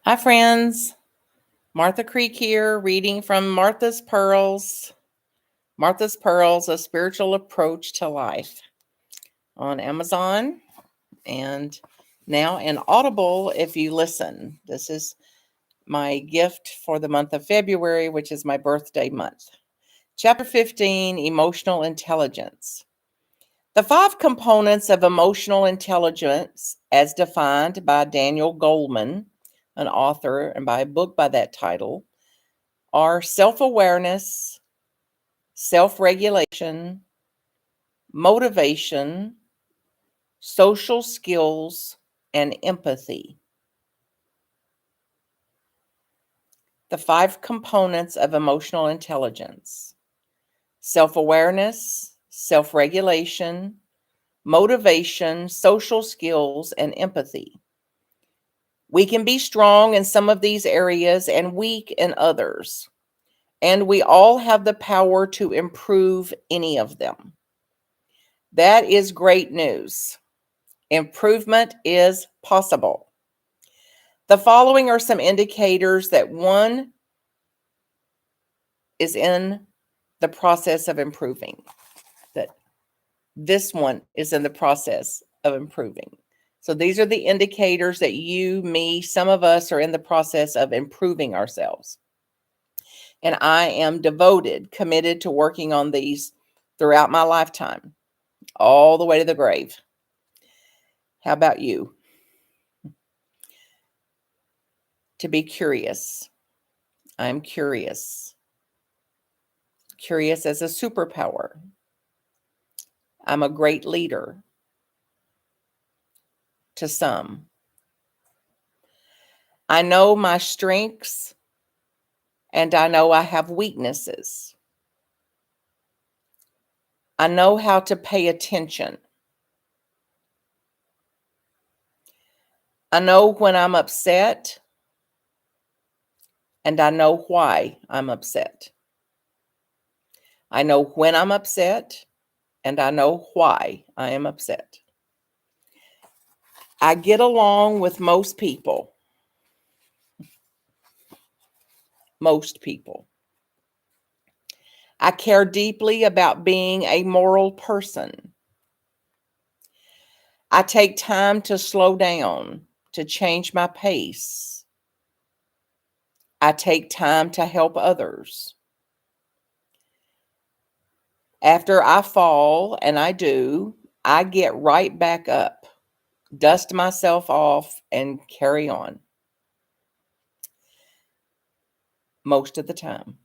Hi, friends. Martha Creek here, reading from Martha's Pearls. Martha's Pearls, A Spiritual Approach to Life on Amazon and now in Audible if you listen. This is my gift for the month of February, which is my birthday month. Chapter 15, Emotional Intelligence. The 5 components of emotional intelligence, as defined by Daniel Goleman, an author, and by a book by that title, are self-awareness, self-regulation, motivation, social skills, and empathy. The 5 components of emotional intelligence: self-awareness, self-regulation, motivation, social skills, and empathy. We can be strong in some of these areas and weak in others, and we all have the power to improve any of them. That is great news. Improvement is possible. The following are some indicators that one is in the process of improving, that this one is in the process of improving. So these are the indicators that you, me, some of us are in the process of improving ourselves. And I am devoted, committed to working on these throughout my lifetime, all the way to the grave. How about you? To be curious. I'm curious. Curious as a superpower. I'm a great leader to some. I know my strengths and I know I have weaknesses. I know how to pay attention. I know when I'm upset and I know why I'm upset. I know when I'm upset and I know why I am upset. I get along with most people. Most people. I care deeply about being a moral person. I take time to slow down, to change my pace. I take time to help others. After I fall, and I do, I get right back up, dust myself off, and carry on. Most of the time.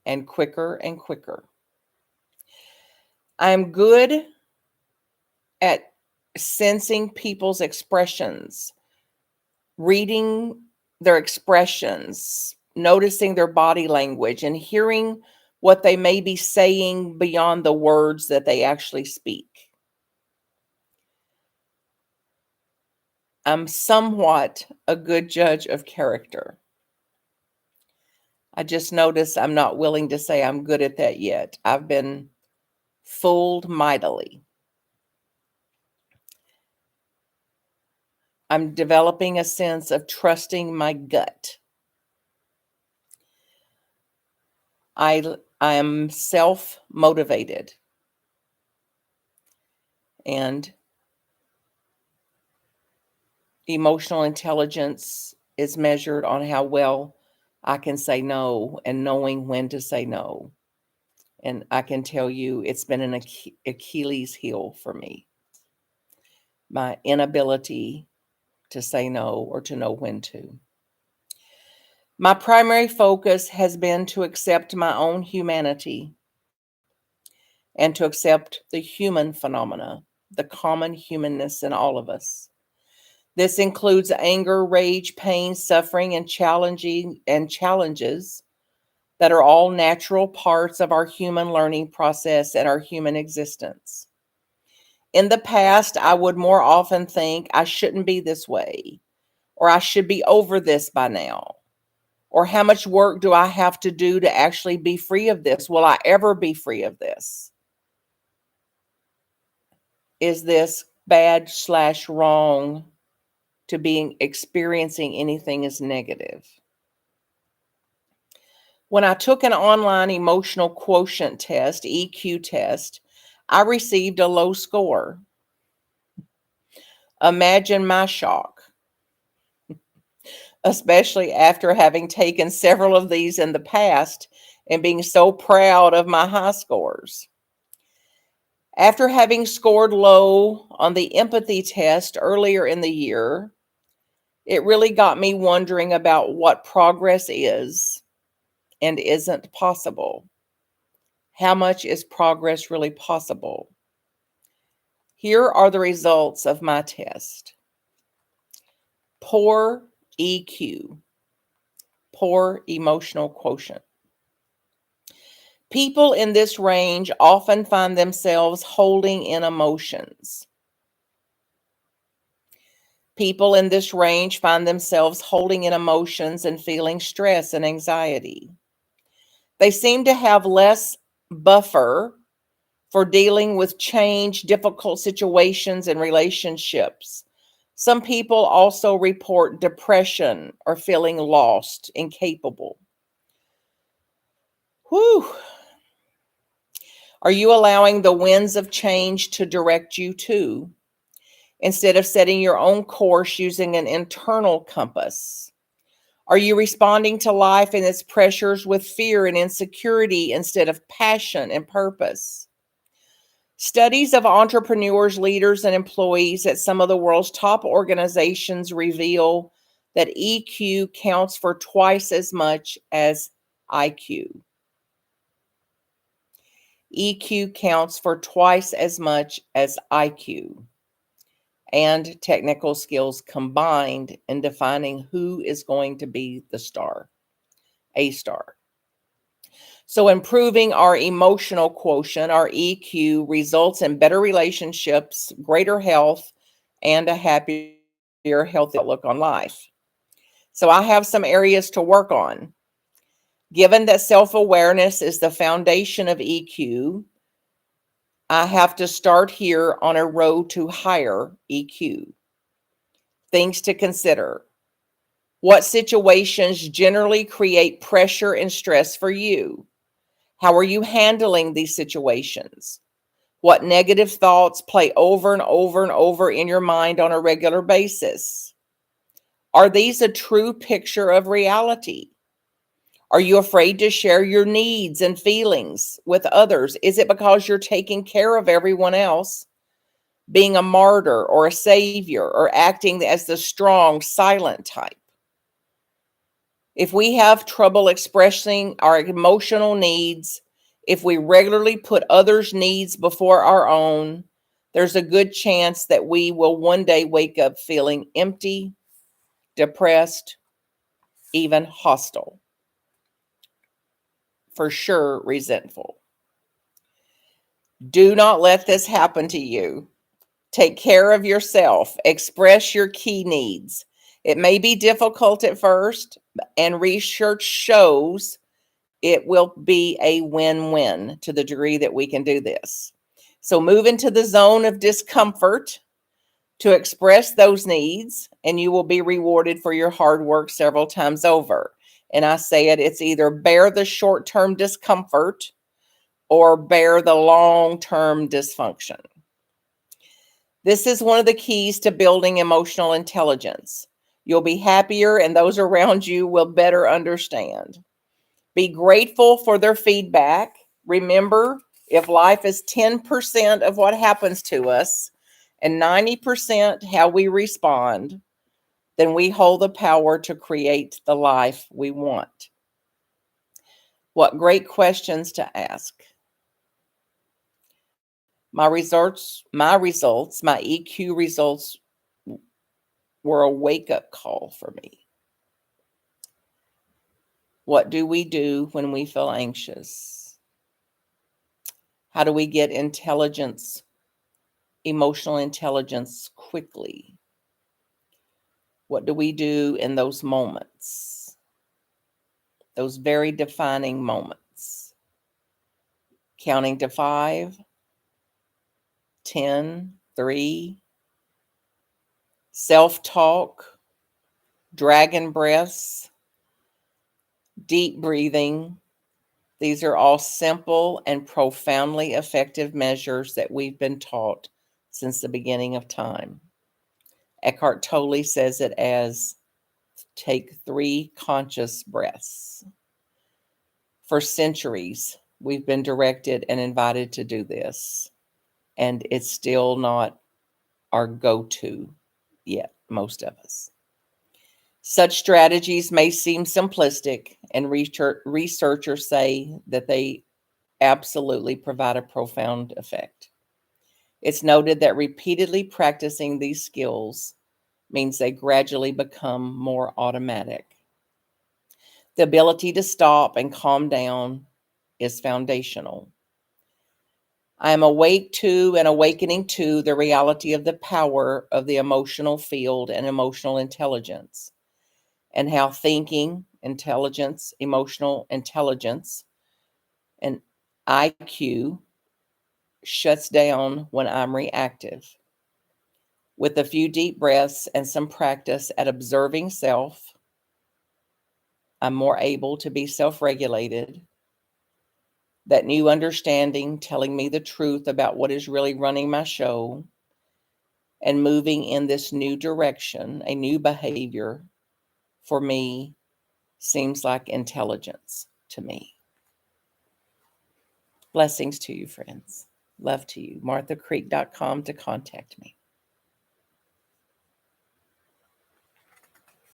And quicker and quicker. I'm good at sensing people's expressions, reading their expressions, noticing their body language, and hearing what they may be saying beyond the words that they actually speak. I'm somewhat a good judge of character. I just noticed I'm not willing to say I'm good at that yet. I've been fooled mightily. I'm developing a sense of trusting my gut. I am self-motivated. And emotional intelligence is measured on how well I can say no and knowing when to say no. And I can tell you it's been an Achilles heel for me. My inability to say no or to know when to. My primary focus has been to accept my own humanity and to accept the human phenomena, the common humanness in all of us. This includes anger, rage, pain, suffering, and challenges that are all natural parts of our human learning process and our human existence. In the past, I would more often think I shouldn't be this way, or I should be over this by now, or how much work do I have to do to actually be free of this? Will I ever be free of this? Is this bad/wrong to being experiencing anything as negative. When I took an online emotional quotient test, EQ test, I received a low score. Imagine my shock, especially after having taken several of these in the past and being so proud of my high scores. After having scored low on the empathy test earlier in the year, it really got me wondering about what progress is and isn't possible. How much is progress really possible? Here are the results of my test. Poor EQ, poor emotional quotient. People in this range often find themselves holding in emotions. People in this range find themselves holding in emotions and feeling stress and anxiety. They seem to have less buffer for dealing with change, difficult situations, and relationships. Some people also report depression or feeling lost, incapable. Whew. Are you allowing the winds of change to direct you too, instead of setting your own course using an internal compass? Are you responding to life and its pressures with fear and insecurity instead of passion and purpose? Studies of entrepreneurs, leaders, and employees at some of the world's top organizations reveal that EQ counts for twice as much as IQ. EQ counts for twice as much as IQ and technical skills combined in defining who is going to be the star, a star. So improving our emotional quotient, our EQ, results in better relationships, greater health, and a happier, healthy outlook on life. So I have some areas to work on. Given that self-awareness is the foundation of EQ, I have to start here on a road to higher EQ. Things to consider. What situations generally create pressure and stress for you? How are you handling these situations? What negative thoughts play over and over and over in your mind on a regular basis? Are these a true picture of reality? Are you afraid to share your needs and feelings with others? Is it because you're taking care of everyone else, being a martyr or a savior, or acting as the strong, silent type? If we have trouble expressing our emotional needs, if we regularly put others' needs before our own, there's a good chance that we will one day wake up feeling empty, depressed, even hostile. For sure, resentful. Do not let this happen to you. Take care of yourself. Express your key needs. It may be difficult at first, and research shows it will be a win-win to the degree that we can do this. So move into the zone of discomfort to express those needs, and you will be rewarded for your hard work several times over. And I say it's either bear the short-term discomfort or bear the long-term dysfunction. This is one of the keys to building emotional intelligence. You'll be happier, and those around you will better understand. Be grateful for their feedback. Remember, if life is 10% of what happens to us and 90% how we respond, then we hold the power to create the life we want. What great questions to ask. My EQ results were a wake-up call for me. What do we do when we feel anxious? How do we get emotional intelligence quickly? What do we do in those moments? Those very defining moments. Counting to 5, 10, 3, self-talk, dragon breaths, deep breathing. These are all simple and profoundly effective measures that we've been taught since the beginning of time. Eckhart Tolle says it as take 3 conscious breaths. For centuries, we've been directed and invited to do this, and it's still not our go-to yet, most of us. Such strategies may seem simplistic, and researchers say that they absolutely provide a profound effect. It's noted that repeatedly practicing these skills means they gradually become more automatic. The ability to stop and calm down is foundational. I am awake to and awakening to the reality of the power of the emotional field and emotional intelligence, and how thinking, intelligence, emotional intelligence, and IQ shuts down when I'm reactive. With a few deep breaths and some practice at observing self, I'm more able to be self-regulated. That new understanding telling me the truth about what is really running my show and moving in this new direction, a new behavior, for me seems like intelligence to me. Blessings to you, friends. Love to you. MarthaCreek.com to contact me.